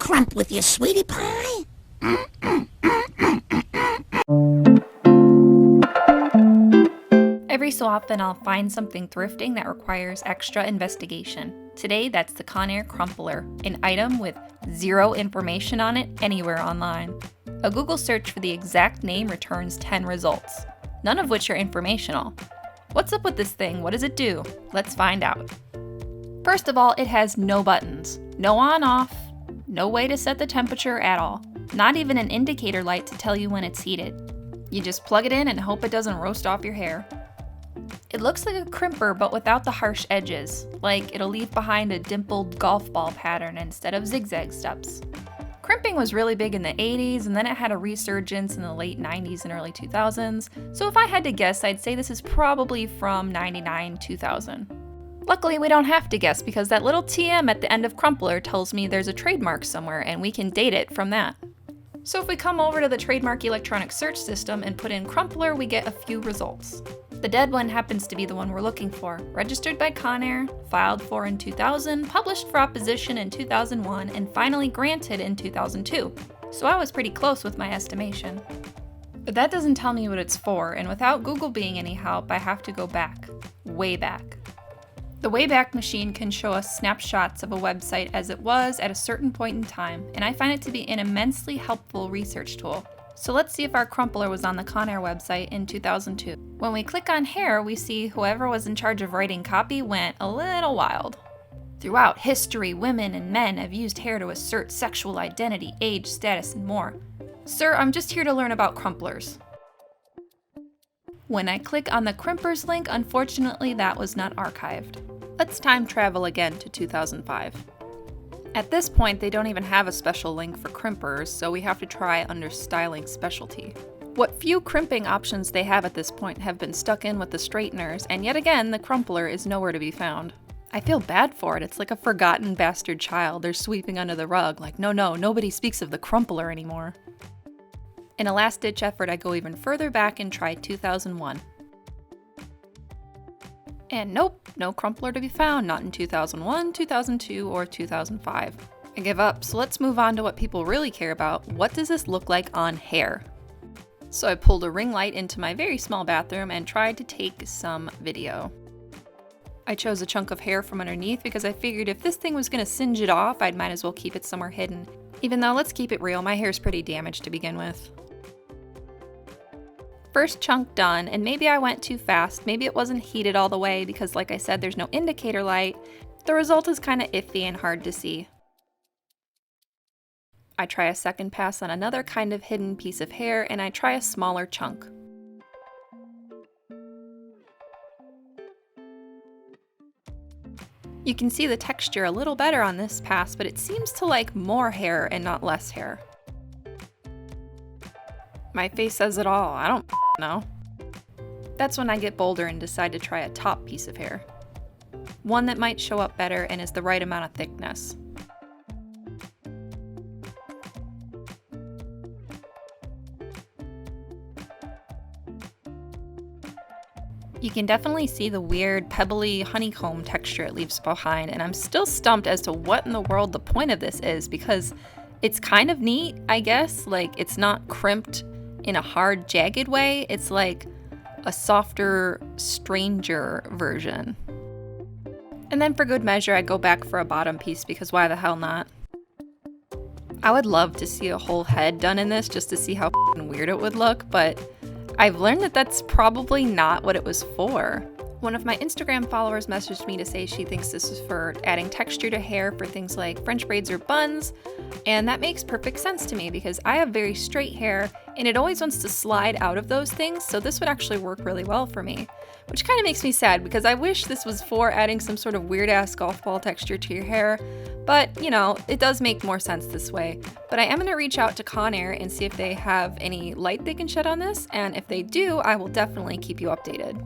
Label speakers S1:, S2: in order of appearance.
S1: crump with you, sweetie pie?
S2: Every so often I'll find something thrifting that requires extra investigation. Today that's the Conair Crumpler, an item with zero information on it anywhere online. A Google search for the exact name returns 10 results, none of which are informational. What's up with this thing? What does it do? Let's find out. First of all, it has no buttons, no on-off, no way to set the temperature at all, not even an indicator light to tell you when it's heated. You just plug it in and hope it doesn't roast off your hair. It looks like a crimper but without the harsh edges, like it'll leave behind a dimpled golf ball pattern instead of zigzag steps. Crimping was really big in the 80s and then it had a resurgence in the late 90s and early 2000s, so if I had to guess, I'd say this is probably from 99-2000. Luckily, we don't have to guess because that little TM at the end of Crumpler tells me there's a trademark somewhere and we can date it from that. So if we come over to the trademark electronic search system and put in Crumpler, we get a few results. The dead one happens to be the one we're looking for. Registered by Conair, filed for in 2000, published for opposition in 2001, and finally granted in 2002. So I was pretty close with my estimation. But that doesn't tell me what it's for, and without Google being any help, I have to go back. Way back. The Wayback Machine can show us snapshots of a website as it was at a certain point in time, and I find it to be an immensely helpful research tool. So let's see if our Crumpler was on the Conair website in 2002. When we click on hair, we see whoever was in charge of writing copy went a little wild. Throughout history, women and men have used hair to assert sexual identity, age, status, and more. Sir, I'm just here to learn about crumplers. When I click on the Crimpers link, unfortunately that was not archived. Let's time travel again to 2005. At this point, they don't even have a special link for crimpers, so we have to try under styling specialty. What few crimping options they have at this point have been stuck in with the straighteners, and yet again, the Crumpler is nowhere to be found. I feel bad for it. It's like a forgotten bastard child they're sweeping under the rug, like no, nobody speaks of the Crumpler anymore. In a last-ditch effort, I go even further back and try 2001. And nope, no Crumpler to be found, not in 2001, 2002, or 2005. I give up, so let's move on to what people really care about. What does this look like on hair? So I pulled a ring light into my very small bathroom and tried to take some video. I chose a chunk of hair from underneath because I figured if this thing was gonna singe it off, I might as well keep it somewhere hidden. Even though, let's keep it real, my hair's pretty damaged to begin with. First chunk done, and maybe I went too fast, maybe it wasn't heated all the way because like I said, there's no indicator light. The result is kind of iffy and hard to see. I try a second pass on another kind of hidden piece of hair, and I try a smaller chunk. You can see the texture a little better on this pass, but it seems to like more hair and not less hair. My face says it all, I don't know. That's when I get bolder and decide to try a top piece of hair. One that might show up better and is the right amount of thickness. You can definitely see the weird, pebbly honeycomb texture it leaves behind, and I'm still stumped as to what in the world the point of this is because it's kind of neat, I guess. Like, it's not crimped in a hard, jagged way. It's like a softer, stranger version. And then for good measure, I go back for a bottom piece because why the hell not? I would love to see a whole head done in this just to see how weird it would look, but I've learned that that's probably not what it was for. One of my Instagram followers messaged me to say she thinks this is for adding texture to hair for things like French braids or buns, and that makes perfect sense to me because I have very straight hair and it always wants to slide out of those things, so this would actually work really well for me. Which kind of makes me sad because I wish this was for adding some sort of weird-ass golf ball texture to your hair, but, you know, it does make more sense this way. But I am going to reach out to Conair and see if they have any light they can shed on this, and if they do, I will definitely keep you updated.